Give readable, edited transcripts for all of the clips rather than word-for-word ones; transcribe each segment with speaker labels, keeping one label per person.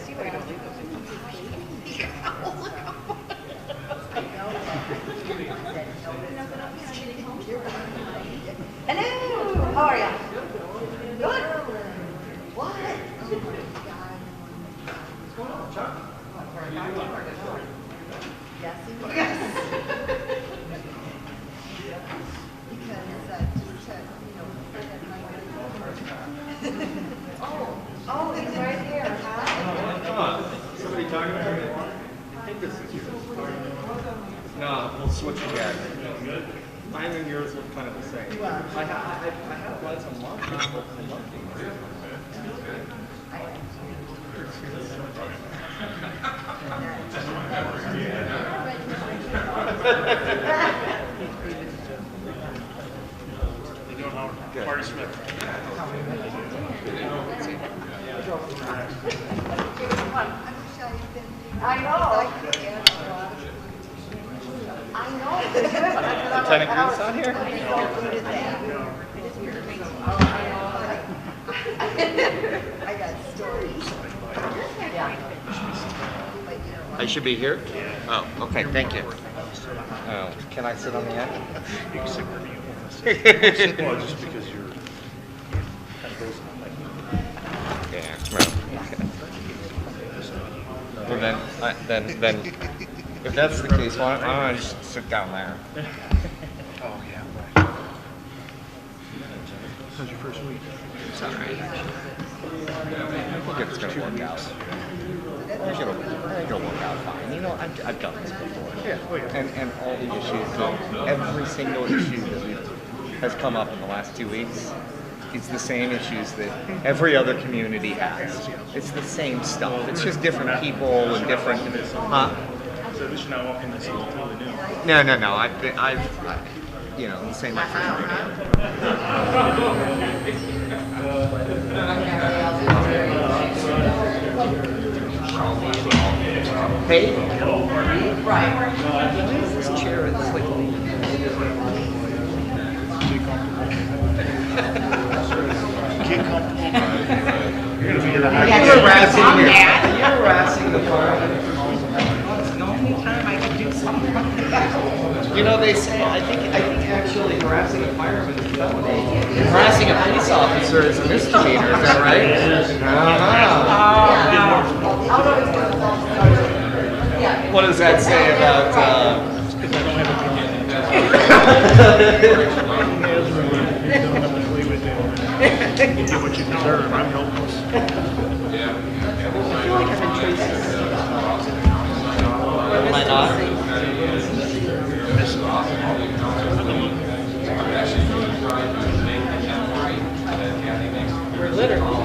Speaker 1: see why you don't leave those in. Hello, how are you? Good. What? What's going on, Chuck?
Speaker 2: Yes.
Speaker 1: Yes.
Speaker 2: Because just to, put that
Speaker 1: Oh, he's right here, huh?
Speaker 3: Somebody talking about it? I think this is yours. No, we'll switch again. Mine and yours look kind of the same. I have lots of monkeys.
Speaker 4: Party Smith.
Speaker 1: I know.
Speaker 3: Lieutenant Goose on here?
Speaker 2: I got stories.
Speaker 3: I should be here? Oh, okay, thank you. Oh, can I sit on the end?
Speaker 4: You can sit wherever you want to sit. Well, just because you're kind of frozen.
Speaker 3: Yeah, well, okay. Well, then, if that's the case, why don't I just sit down there?
Speaker 4: Oh, yeah, right. How's your first week?
Speaker 3: It's all right. I think it's going to work out. I think it'll work out fine. I've done this before.
Speaker 4: Yeah, oh yeah.
Speaker 3: And all the issues, every single issue that has come up in the last 2 weeks, it's the same issues that every other community has. It's the same stuff. It's just different people and different. Huh?
Speaker 4: So at least you're not walking this totally new.
Speaker 3: No. I've the same my first Hey?
Speaker 1: Right.
Speaker 3: Why is this chair that's like
Speaker 4: Get comfortable. You're going to be in a
Speaker 1: Yeah,
Speaker 3: You're harassing
Speaker 1: I'm
Speaker 3: here.
Speaker 1: mad.
Speaker 3: You're harassing the phone.
Speaker 1: It's the only time I can do something.
Speaker 3: They say, I think actually harassing a fireman is a felony. Harassing a police officer is a misdemeanor, is that right? What does that say about,
Speaker 4: Because I don't have opinion. You get what you deserve. I'm helpless.
Speaker 3: Am I not?
Speaker 1: We're literally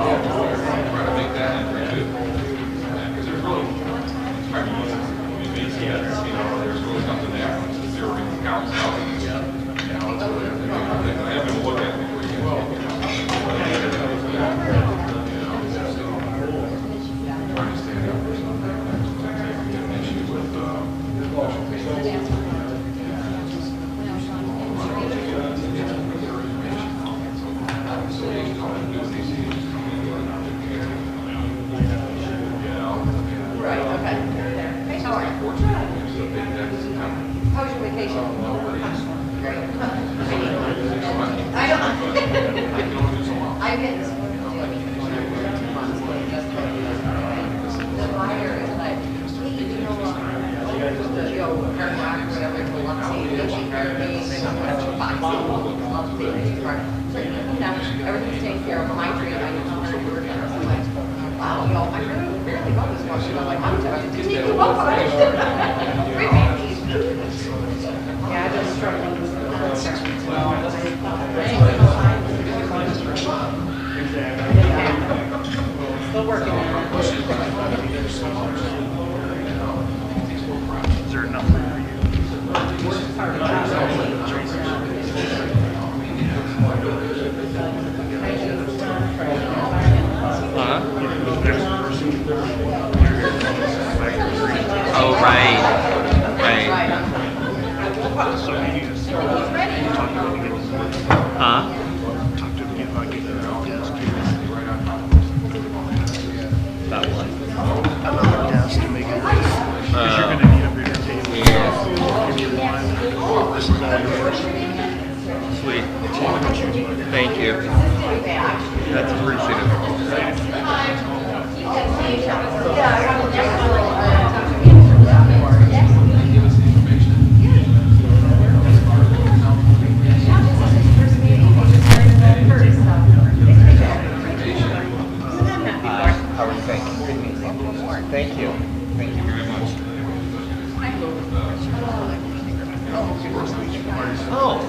Speaker 1: everything's taken care of. My dream, I need to work on it. I'm like, wow, y'all, I really barely know this one. I'm like, I'm telling you, you up. Yeah, I just struggled with still working on it.
Speaker 4: Is there enough for you?
Speaker 3: Oh, right.
Speaker 4: So maybe just talk to him to get his work.
Speaker 3: Huh?
Speaker 4: Talk to him about getting their own desk.
Speaker 3: About what? Howard Fink. Good meeting you. Thank you. Thank you very much. Oh.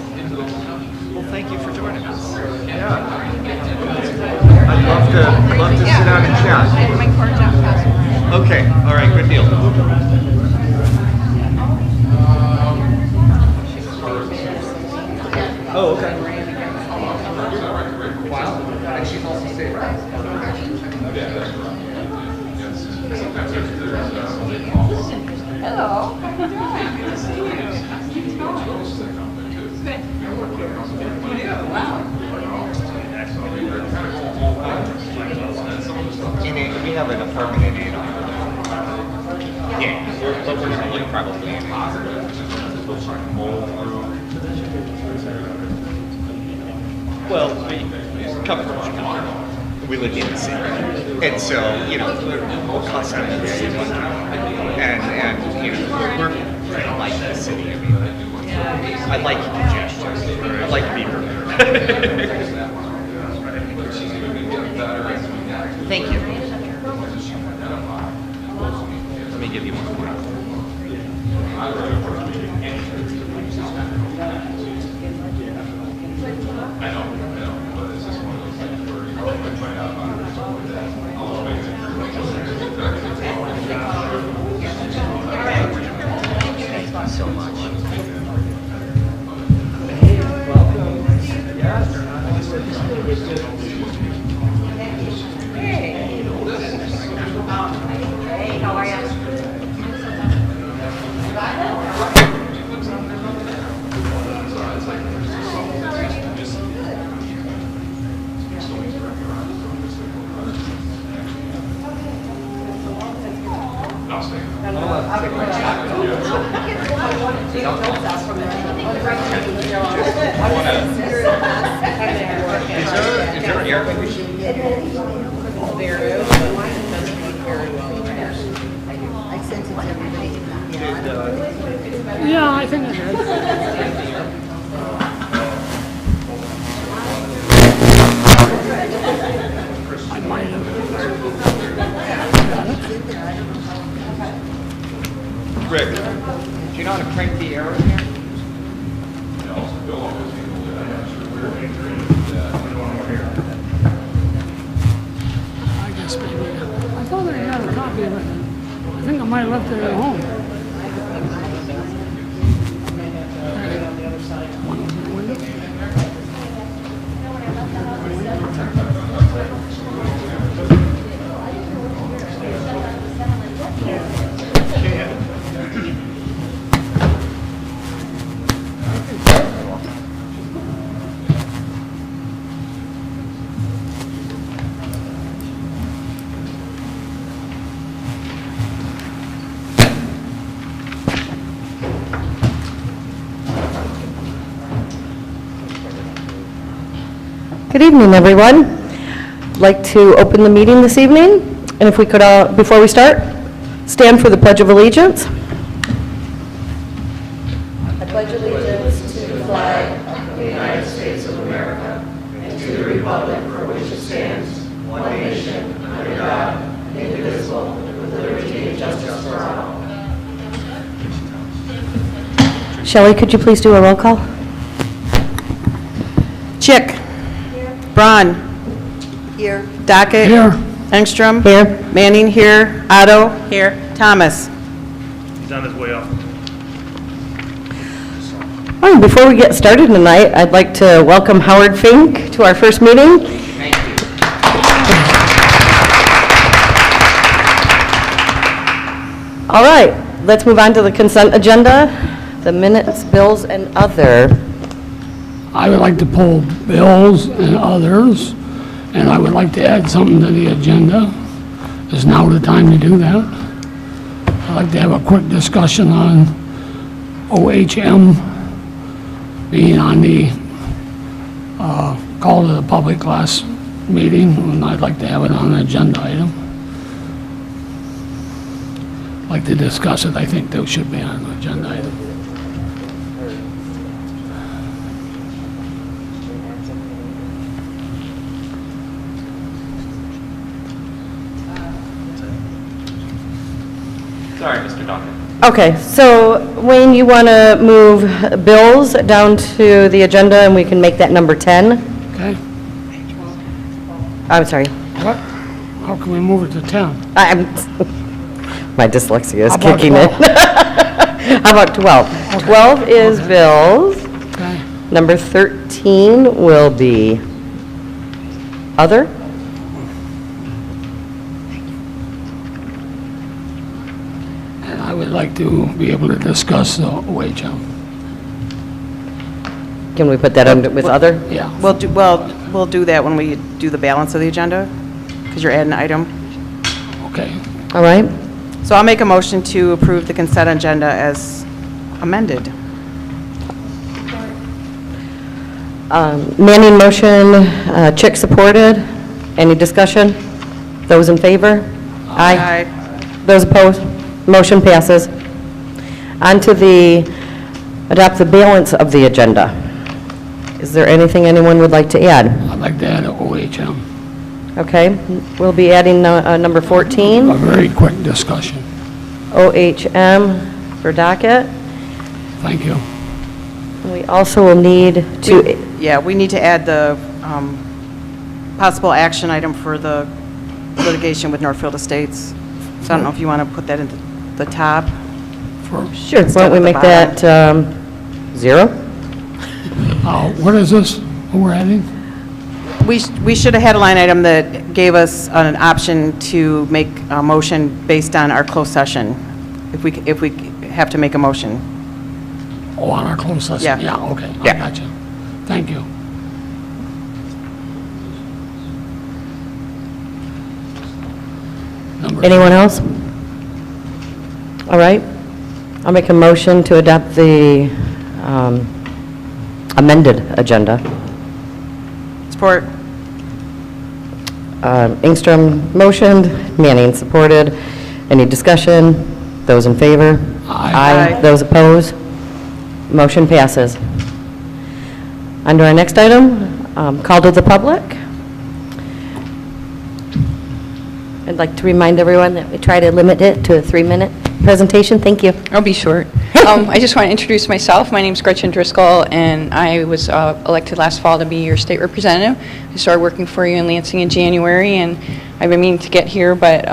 Speaker 3: Well, thank you for joining us. Yeah. I'd love to sit down and chat.
Speaker 1: I have my cord down password.
Speaker 3: Okay. All right. Good deal. Oh, okay. Wow. And she's also state rep.
Speaker 1: Hello. How you doing? Good to see you. Wow.
Speaker 3: We have an apartment in Ann Arbor. Yeah, but we're like probably in Well, we come from Chicago. We live in the city. And so, we're accustomed to the city. And we're kind of like the city. I mean, I like congestion. I like people. Thank you. Let me give you one more. Thank you so much.
Speaker 1: Hey, how are you?
Speaker 3: Is there an air conditioning?
Speaker 1: There is, but mine doesn't work very well.
Speaker 2: I sent it to everybody.
Speaker 5: Yeah, I think it is. I might have.
Speaker 3: Rick, do you know how to crank the air in here?
Speaker 5: I guess maybe. I thought I had a copy of it. I think I might have left it at home. One open the window.
Speaker 6: Good evening, everyone. I'd like to open the meeting this evening, and if we could, before we start, stand for the Pledge of Allegiance. I pledge allegiance to the flag of the United States of America and to the republic for which it stands, one nation, under God, indivisible, with liberty and justice for all. Shelley, could you please do a roll call?
Speaker 7: Chick. Braun.
Speaker 2: Here.
Speaker 7: Dockett.
Speaker 5: Here.
Speaker 7: Engstrom.
Speaker 6: Here.
Speaker 7: Manning here. Otto. Here. Thomas.
Speaker 4: He's on his way up.
Speaker 6: All right, before we get started tonight, I'd like to welcome Howard Fink to our first meeting.
Speaker 3: Thank you.
Speaker 6: All right, let's move on to the consent agenda, the minutes, bills, and other.
Speaker 5: I would like to pull bills and others, and I would like to add something to the agenda. Is now the time to do that? I'd like to have a quick discussion on OHM being on the call to the public last meeting, and I'd like to have it on an agenda item. I'd like to discuss it. I think that should be on an agenda item.
Speaker 3: Sorry, Mr. Duncan.
Speaker 6: Okay, so Wayne, you want to move bills down to the agenda and we can make that number 10?
Speaker 5: Okay?
Speaker 6: I'm sorry.
Speaker 5: What? How can we move it to 10?
Speaker 6: My dyslexia is
Speaker 5: How about
Speaker 6: kicking in.
Speaker 5: 12?
Speaker 6: How about 12? 12 is bills.
Speaker 5: Okay?
Speaker 6: Number 13 will be other.
Speaker 5: And I would like to be able to discuss the OHM.
Speaker 6: Can we put that under with other?
Speaker 5: Yeah.
Speaker 7: We'll do that when we do the balance of the agenda, because you're adding an item.
Speaker 5: Okay.
Speaker 6: All right.
Speaker 7: So I'll make a motion to approve the consent agenda as amended.
Speaker 6: Manning motion, Chick supported. Any discussion? Those in favor? Aye. Those opposed? Motion passes. On to adopt the balance of the agenda. Is there anything anyone would like to add?
Speaker 5: I'd like to add a OHM.
Speaker 6: Okay, we'll be adding number 14,
Speaker 5: A very quick discussion.
Speaker 6: OHM for docket.
Speaker 5: Thank you.
Speaker 6: We also will need to,
Speaker 7: Yeah, we need to add the possible action item for the litigation with Northfield Estates. So I don't know if you want to put that in the top.
Speaker 6: sure, why don't we
Speaker 7: Instead of
Speaker 6: make
Speaker 7: the
Speaker 6: that 0?
Speaker 5: What is this we're adding?
Speaker 7: We should have had a line item that gave us an option to make a motion based on our closed session, if we have to make a motion.
Speaker 5: Oh, on our closed session?
Speaker 7: Yeah.
Speaker 5: Okay, I
Speaker 7: Yeah.
Speaker 5: got you. Thank you.
Speaker 6: Anyone else? All right. I'll make a motion to adopt the amended agenda.
Speaker 7: Support.
Speaker 6: Ingstrom motioned, Manning supported. Any discussion? Those in favor?
Speaker 5: Aye.
Speaker 7: Aye.
Speaker 6: Those opposed? Motion passes. Under our next item, call to the public. I'd like to remind everyone that we try to limit it to a 3-minute presentation. Thank you.
Speaker 8: I'll be short. I just want to introduce myself. My name's Gretchen Driscoll, and I was elected last fall to be your state representative. I started working for you in Lansing in January, and I've been meaning to get here, but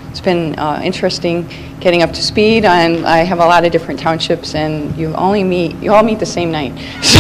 Speaker 8: it's been interesting getting up to speed, and I have a lot of different townships, and you all meet the same night. So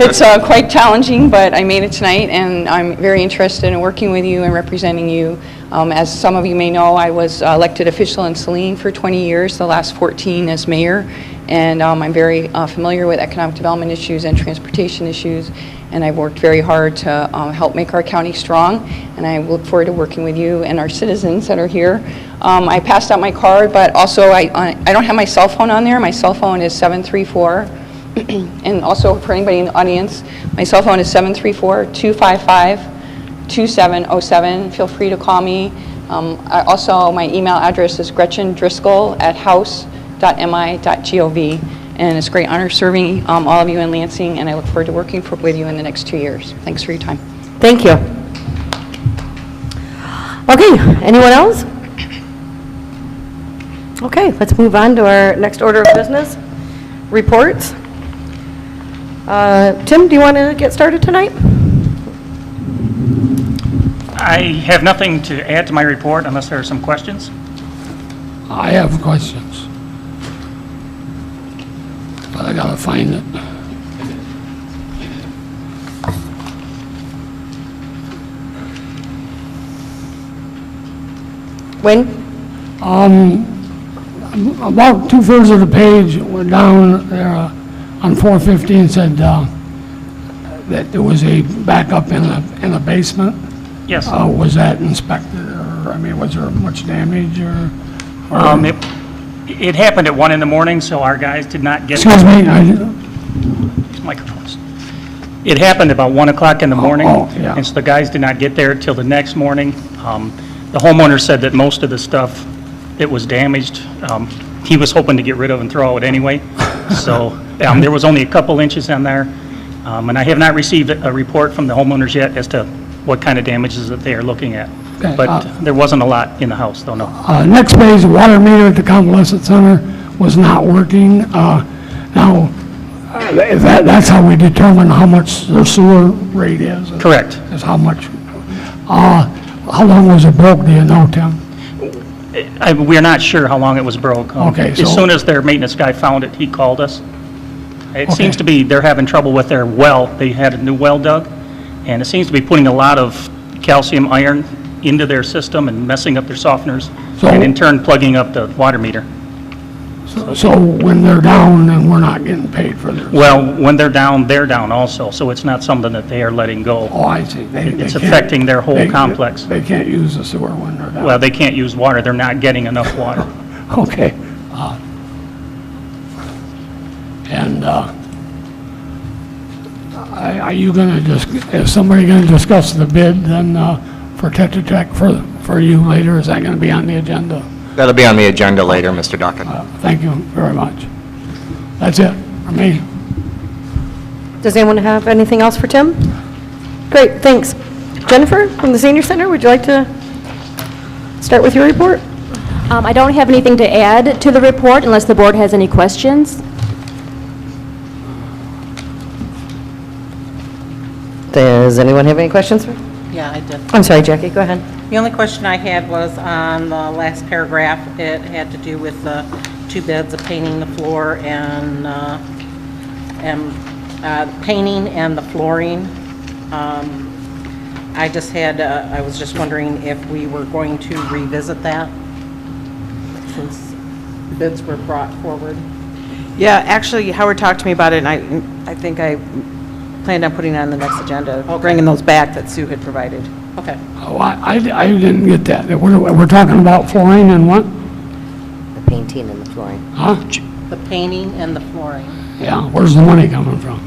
Speaker 8: it's quite challenging, but I made it tonight, and I'm very interested in working with you and representing you. As some of you may know, I was elected official in Saline for 20 years, the last 14 as mayor, and I'm very familiar with economic development issues and transportation issues, and I've worked very hard to help make our county strong, and I look forward to working with you and our citizens that are here. I passed out my card, but also I don't have my cell phone on there. My cell phone is 734, and also for anybody in the audience, my cell phone is 734-255-2707. Feel free to call me. Also, my email address is gretchendriscoll@house.mi.gov. And it's a great honor serving all of you in Lansing, and I look forward to working with you in the next 2 years. Thanks for your time.
Speaker 6: Thank you. Okay, anyone else? Okay, let's move on to our next order of business, reports. Tim, do you want to get started tonight?
Speaker 9: I have nothing to add to my report unless there are some questions.
Speaker 5: I have questions. But I gotta find it.
Speaker 6: Wayne?
Speaker 5: About 2/3 of the page went down there on 415 said that there was a backup in the basement.
Speaker 9: Yes.
Speaker 5: Was that inspected, or, I mean, was there much damage, or?
Speaker 9: It happened at 1 in the morning, so our guys did not get...
Speaker 5: Excuse me,
Speaker 9: Microphones. It happened about 1 o'clock in the morning,
Speaker 5: yeah.
Speaker 9: and so the guys did not get there till the next morning. The homeowner said that most of the stuff that was damaged, he was hoping to get rid of and throw it anyway. So there was only a couple inches on there, and I have not received a report from the homeowners yet as to what kind of damages that they are looking at.
Speaker 5: Okay,
Speaker 9: But there wasn't a lot in the house, though, no.
Speaker 5: Next page, the water meter at the convalescent center was not working. Now, that's how we determine how much the sewer rate is.
Speaker 9: Correct.
Speaker 5: Is how much. How long was it broke, do you know, Tim?
Speaker 9: We're not sure how long it was broke.
Speaker 5: Okay, so-
Speaker 9: As soon as their maintenance guy found it, he called us. It
Speaker 5: Okay.
Speaker 9: seems to be they're having trouble with their well. They had a new well dug, and it seems to be putting a lot of calcium iron into their system and messing up their softeners,
Speaker 5: So-
Speaker 9: and in turn plugging up the water meter.
Speaker 5: So when they're down, then we're not getting paid for their.
Speaker 9: Well, when they're down also, so it's not something that they are letting go.
Speaker 5: Oh, I see.
Speaker 9: It's affecting their whole complex.
Speaker 5: They can't use the sewer when they're down.
Speaker 9: Well, they can't use water, they're not getting enough water.
Speaker 5: Okay. And are you gonna is somebody gonna discuss the bid then for Tetra Tech for you later? Is that gonna be on the agenda?
Speaker 3: That'll be on the agenda later, Mr. Duncan.
Speaker 5: Thank you very much. That's it for me.
Speaker 6: Does anyone have anything else for Tim? Great, thanks. Jennifer, from the Senior Center, would you like to start with your report?
Speaker 10: I don't have anything to add to the report unless the board has any questions.
Speaker 6: Does anyone have any questions?
Speaker 11: Yeah, I did.
Speaker 6: I'm sorry, Jackie, go ahead.
Speaker 11: The only question I had was on the last paragraph. It had to do with the 2 bids of painting the floor and painting and the flooring. I was just wondering if we were going to revisit that since bids were brought forward.
Speaker 7: Yeah, actually, Howard talked to me about it, and I think I planned on putting it on the next agenda, bringing those back that Sue had provided.
Speaker 11: Okay.
Speaker 5: Oh, I didn't get that. We're talking about flooring and what?
Speaker 6: The painting and the flooring.
Speaker 5: Huh?
Speaker 11: The painting and the flooring.
Speaker 5: Yeah, where's the money coming from?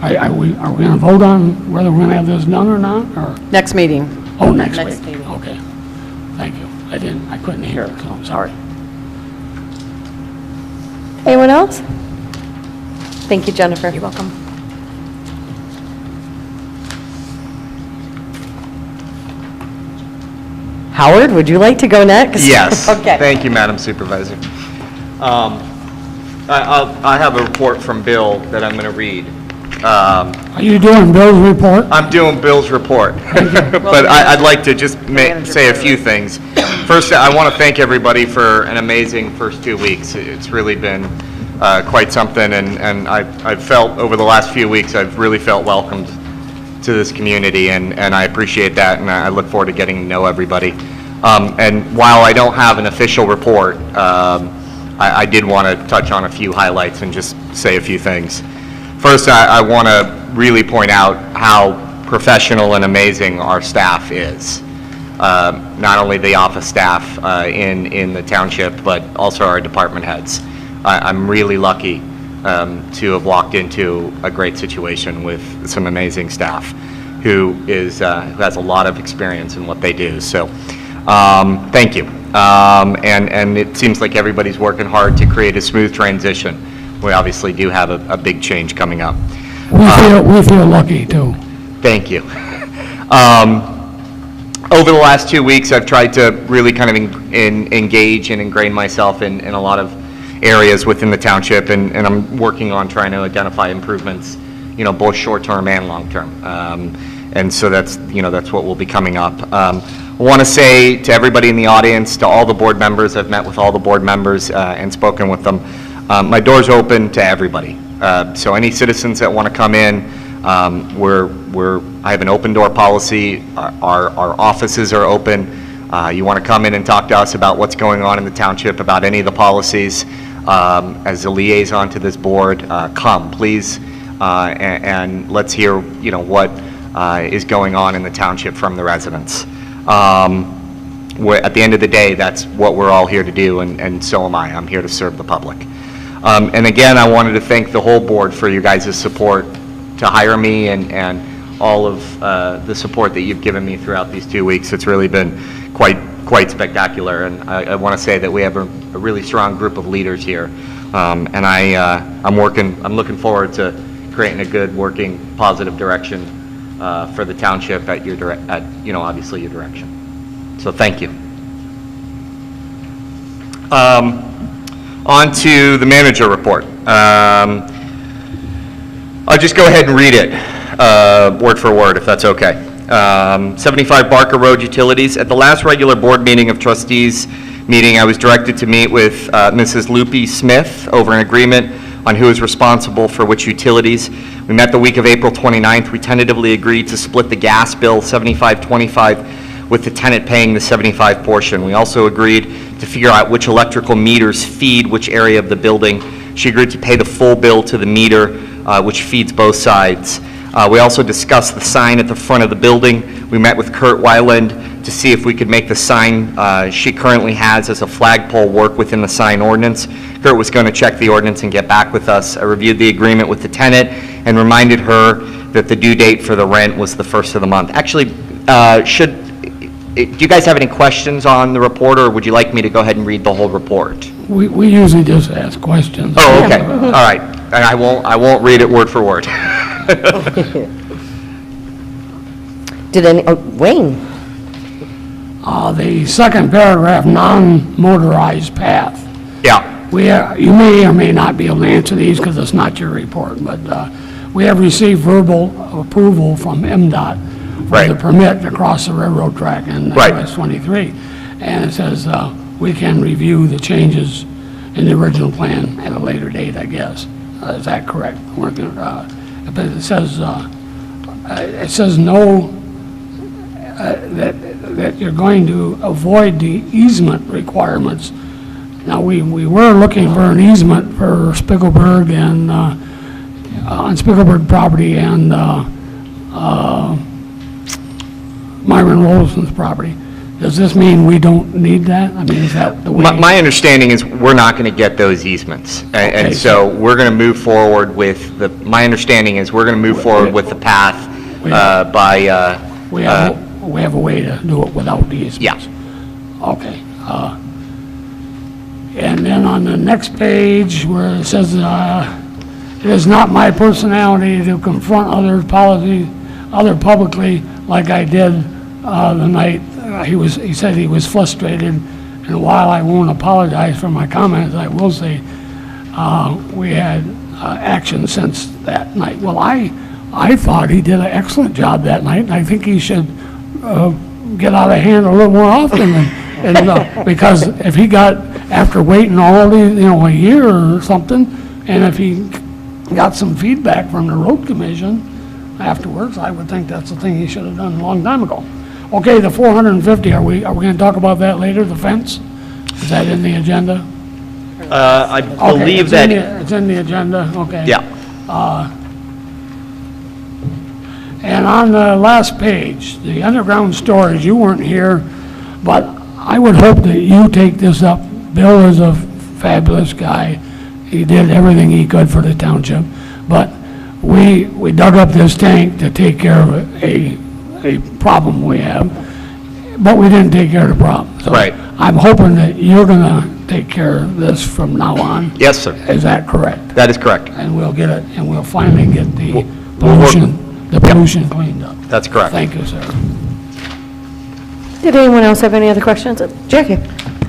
Speaker 5: Are we gonna vote on whether we're gonna have this done or not, or?
Speaker 7: Next meeting.
Speaker 5: Oh, next
Speaker 11: Next
Speaker 5: week.
Speaker 11: meeting.
Speaker 5: Okay. Thank you. I couldn't hear, so I'm sorry.
Speaker 6: Anyone else? Thank you, Jennifer.
Speaker 10: You're welcome.
Speaker 6: Howard, would you like to go next?
Speaker 3: Yes.
Speaker 6: Okay.
Speaker 3: Thank you, Madam Supervisor. I have a report from Bill that I'm going to read.
Speaker 5: Are you doing Bill's report?
Speaker 3: I'm doing Bill's report, but I'd like to just say a few things. First, I want to thank everybody for an amazing first 2 weeks. It's really been quite something, and I've felt over the last few weeks, I've really felt welcomed to this community, and I appreciate that, and I look forward to getting to know everybody. And while I don't have an official report, I did want to touch on a few highlights and just say a few things. First, I want to really point out how professional and amazing our staff is. Not only the office staff in the township, but also our department heads. I'm really lucky to have walked into a great situation with some amazing staff who has a lot of experience in what they do. So thank you. And it seems like everybody's working hard to create a smooth transition. We obviously do have a big change coming up.
Speaker 5: We feel lucky too.
Speaker 3: Thank you. Over the last 2 weeks, I've tried to really kind of engage and ingrain myself in a lot of areas within the township, and I'm working on trying to identify improvements, both short-term and long-term. And so that's what will be coming up. I want to say to everybody in the audience, to all the board members, I've met with all the board members and spoken with them. My door's open to everybody. So any citizens that want to come in, I have an open door policy. Our offices are open. You want to come in and talk to us about what's going on in the township, about any of the policies. As a liaison to this board, come, please, and let's hear, what is going on in the township from the residents. At the end of the day, that's what we're all here to do, and so am I. I'm here to serve the public. And again, I wanted to thank the whole board for you guys' support to hire me and all of the support that you've given me throughout these 2 weeks. It's really been quite spectacular, and I want to say that we have a really strong group of leaders here, and I'm looking forward to creating a good, working, positive direction for the township at obviously your direction. So thank you. On to the manager report. I'll just go ahead and read it word for word, if that's okay. 75 Barker Road Utilities. At the last regular board meeting of trustees meeting, I was directed to meet with Mrs. Loopy Smith over an agreement on who is responsible for which utilities. We met the week of April 29th. We tentatively agreed to split the gas bill 75-25 with the tenant paying the 75 portion. We also agreed to figure out which electrical meters feed which area of the building. She agreed to pay the full bill to the meter, which feeds both sides. We also discussed the sign at the front of the building. We met with Kurt Weiland to see if we could make the sign she currently has as a flagpole work within the sign ordinance. Kurt was going to check the ordinance and get back with us. I reviewed the agreement with the tenant and reminded her that the due date for the rent was the first of the month. Actually, do you guys have any questions on the report, or would you like me to go ahead and read the whole report?
Speaker 5: We usually just ask questions.
Speaker 3: Oh, okay. All right. And I won't read it word for word.
Speaker 6: Wayne?
Speaker 5: The second paragraph, non-motorized path.
Speaker 3: Yeah.
Speaker 5: You may or may not be able to answer these because it's not your report, but we have received verbal approval from MDOT for the permit to cross the railroad track in US 23. And it says we can review the changes in the original plan at a later date, I guess. Is that correct? But it says no, that you're going to avoid the easement requirements. Now, we were looking for an easement for Spiegelberg and, on Spiegelberg property and Myron Rolson's property. Does this mean we don't need that? I mean, is that the way?
Speaker 3: My understanding is we're not going to get those easements. And so we're going to move forward with my understanding is we're going to move forward with the path
Speaker 5: We have a way to do it without the easements?
Speaker 3: Yeah.
Speaker 5: Okay. And then on the next page where it says, it is not my personality to confront other publicly like I did the night he said he was frustrated, and while I won't apologize for my comments, I will say we had action since that night. Well, I thought he did an excellent job that night, and I think he should get out of hand a little more often, because if he got, after waiting all these, a year or something, and if he got some feedback from the road commission afterwards, I would think that's the thing he should have done a long time ago. Okay, the 450, are we going to talk about that later, the fence? Is that in the agenda?
Speaker 3: I believe that.
Speaker 5: It's in the agenda, okay.
Speaker 3: Yeah.
Speaker 5: And on the last page, the underground storage, you weren't here, but I would hope that you take this up. Bill is a fabulous guy. He did everything he could for the township, but we dug up this tank to take care of a problem we have, but we didn't take care of the problem. So
Speaker 3: right.
Speaker 5: I'm hoping that you're going to take care of this from now on.
Speaker 3: Yes, sir.
Speaker 5: Is that correct?
Speaker 3: That is correct.
Speaker 5: And we'll get it, and we'll finally get the pollution cleaned up.
Speaker 3: That's correct.
Speaker 5: Thank you, sir.
Speaker 10: Did anyone else have any other questions? Jackie?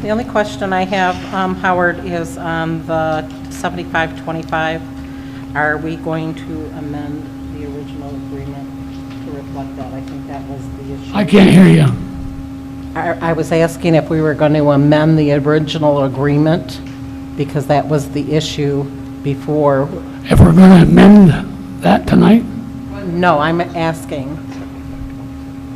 Speaker 11: The only question I have, Howard, is on the 75-25. Are we going to amend the original agreement to reflect that? I think that was the issue.
Speaker 5: I can't hear you.
Speaker 11: I was asking if we were going to amend the original agreement, because that was the issue before.
Speaker 5: If we're going to amend that tonight?
Speaker 11: No, I'm asking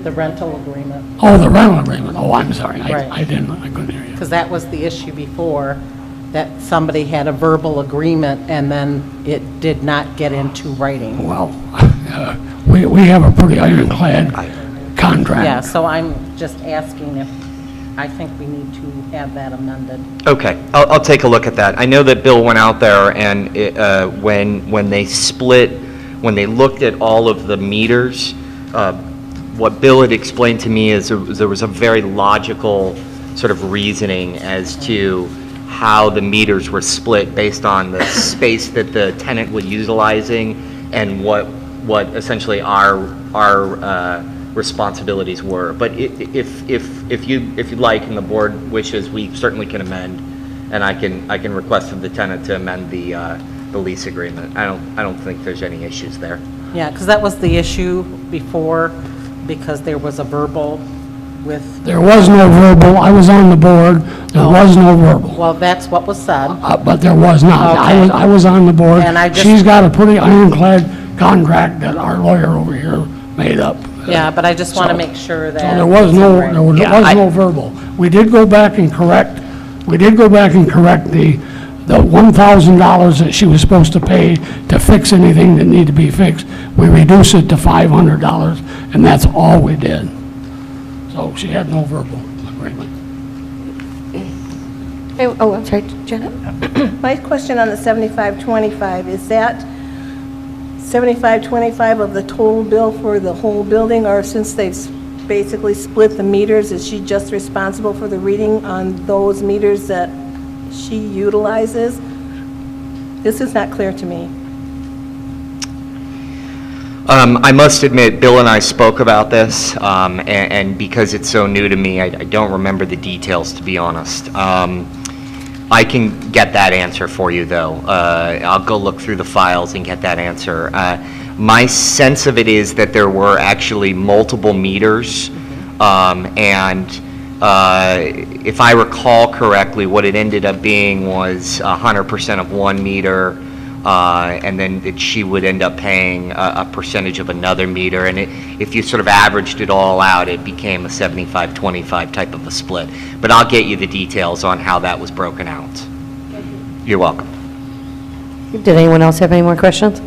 Speaker 11: the rental agreement.
Speaker 5: Oh, the rental agreement. Oh, I'm sorry.
Speaker 11: Right.
Speaker 5: I couldn't hear you.
Speaker 11: Because that was the issue before, that somebody had a verbal agreement and then it did not get into writing.
Speaker 5: Well, we have a pretty ironclad contract.
Speaker 11: Yeah, so I'm just asking if, I think we need to have that amended.
Speaker 3: Okay, I'll take a look at that. I know that Bill went out there and when they looked at all of the meters, what Bill had explained to me is there was a very logical sort of reasoning as to how the meters were split based on the space that the tenant was utilizing and what what essentially our responsibilities were. But if you'd like and the board wishes, we certainly can amend, and I can request of the tenant to amend the lease agreement. I don't think there's any issues there.
Speaker 11: Yeah, because that was the issue before, because there was a verbal with,
Speaker 5: There was no verbal, I was on the board, there was no verbal.
Speaker 11: well, that's what was said.
Speaker 5: But there was not.
Speaker 11: Okay.
Speaker 5: I was on the board.
Speaker 11: And I just-
Speaker 5: She's got a pretty ironclad contract that our lawyer over here made up.
Speaker 11: Yeah, but I just want to
Speaker 5: So-
Speaker 11: make sure that.
Speaker 5: So there was no, there was no verbal. We did go back and correct the $1,000 that she was supposed to pay to fix anything that needed to be fixed. We reduced it to $500, and that's all we did. So she had no verbal agreement.
Speaker 10: Oh, I'm sorry, Janet?
Speaker 6: My question on the 7525, is that 7525 of the total bill for the whole building, or since they've basically split the meters, is she just responsible for the reading on those meters that she utilizes? This is not clear to me.
Speaker 3: I must admit, Bill and I spoke about this, and because it's so new to me, I don't remember the details, to be honest. I can get that answer for you, though. I'll go look through the files and get that answer. My sense of it is that there were actually multiple meters, and if I recall correctly, what it ended up being was 100% of one meter, and then that she would end up paying a percentage of another meter. And if you sort of averaged it all out, it became a 75-25 type of a split. But I'll get you the details on how that was broken out. You're welcome.
Speaker 10: Did anyone else have any more questions?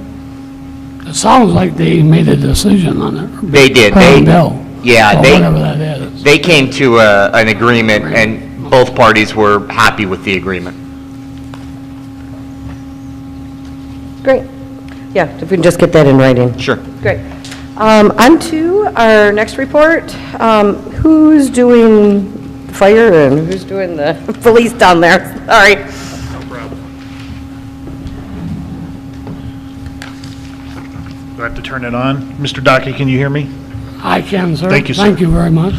Speaker 5: It sounds like they made a decision on it.
Speaker 3: They did.
Speaker 5: Bill.
Speaker 3: Yeah,
Speaker 5: Or whatever that is.
Speaker 3: they came to an agreement, and both parties were happy with the agreement.
Speaker 10: Great. Yeah, if we can just get that in writing.
Speaker 3: Sure.
Speaker 10: Great. On to our next report. Who's doing fire and who's doing the police down there? Sorry.
Speaker 4: Do I have to turn it on? Mr. Dockey, can you hear me?
Speaker 5: I can, sir.
Speaker 4: Thank you, sir.
Speaker 5: Thank you very much.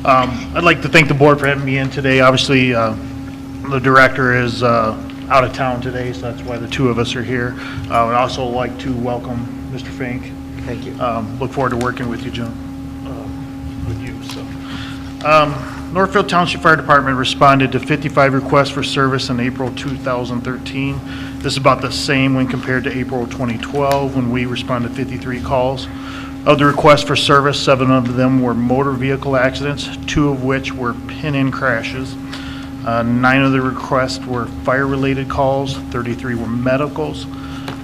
Speaker 4: I'd like to thank the board for having me in today. Obviously, the director is out of town today, so that's why the two of us are here. I'd also like to welcome Mr. Fink.
Speaker 3: Thank you.
Speaker 4: Look forward to working with you, John, with you, so. Northfield Township Fire Department responded to 55 requests for service in April 2013. This is about the same when compared to April 2012, when we responded to 53 calls. Of the requests for service, 7 of them were motor vehicle accidents, 2 of which were pin-in crashes. 9 of the requests were fire-related calls, 33 were medicals.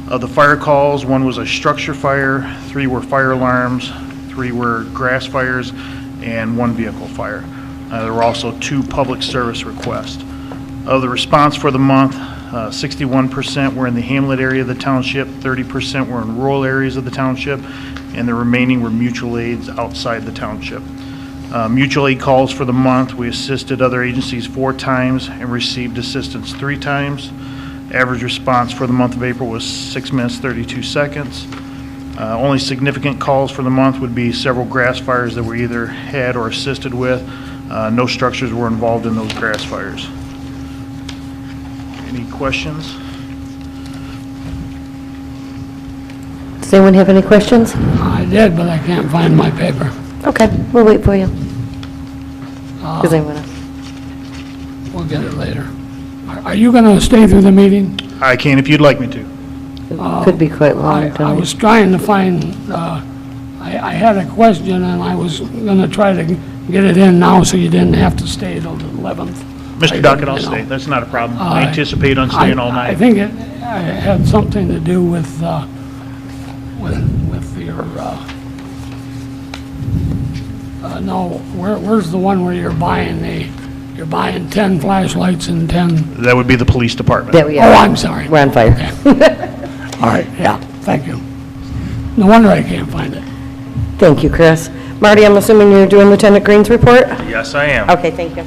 Speaker 4: Of the fire calls, 1 was a structure fire, 3 were fire alarms, 3 were grass fires, and 1 vehicle fire. There were also 2 public service requests. Of the response for the month, 61% were in the hamlet area of the township, 30% were in rural areas of the township, and the remaining were mutual aids outside the township. Mutual aid calls for the month, we assisted other agencies 4 times and received assistance 3 times. Average response for the month of April was 6 minutes, 32 seconds. Only significant calls for the month would be several grass fires that we either had or assisted with. No structures were involved in those grass fires. Any questions?
Speaker 10: Does anyone have any questions?
Speaker 5: I did, but I can't find my paper.
Speaker 10: Okay, we'll wait for you. Does anyone else?
Speaker 5: We'll get it later. Are you going to stay through the meeting?
Speaker 4: I can if you'd like me to.
Speaker 10: It could be quite long.
Speaker 5: I
Speaker 10: Tony.
Speaker 5: was trying to find, I had a question, and I was going to try to get it in now so you didn't have to stay till the 11th.
Speaker 4: Mr. Dockett, I'll stay. That's not a problem. I anticipate on staying all night.
Speaker 5: I think it had something to do with your, no, where's the one where you're buying 10 flashlights and 10?
Speaker 4: That would be the police department.
Speaker 10: There we
Speaker 5: Oh,
Speaker 10: are.
Speaker 5: I'm sorry.
Speaker 10: We're on fire.
Speaker 5: All right, yeah, thank you. No wonder I can't find it.
Speaker 10: Thank you, Chris. Marty, I'm assuming you're doing Lieutenant Green's report?
Speaker 4: Yes, I am.
Speaker 10: Okay, thank you.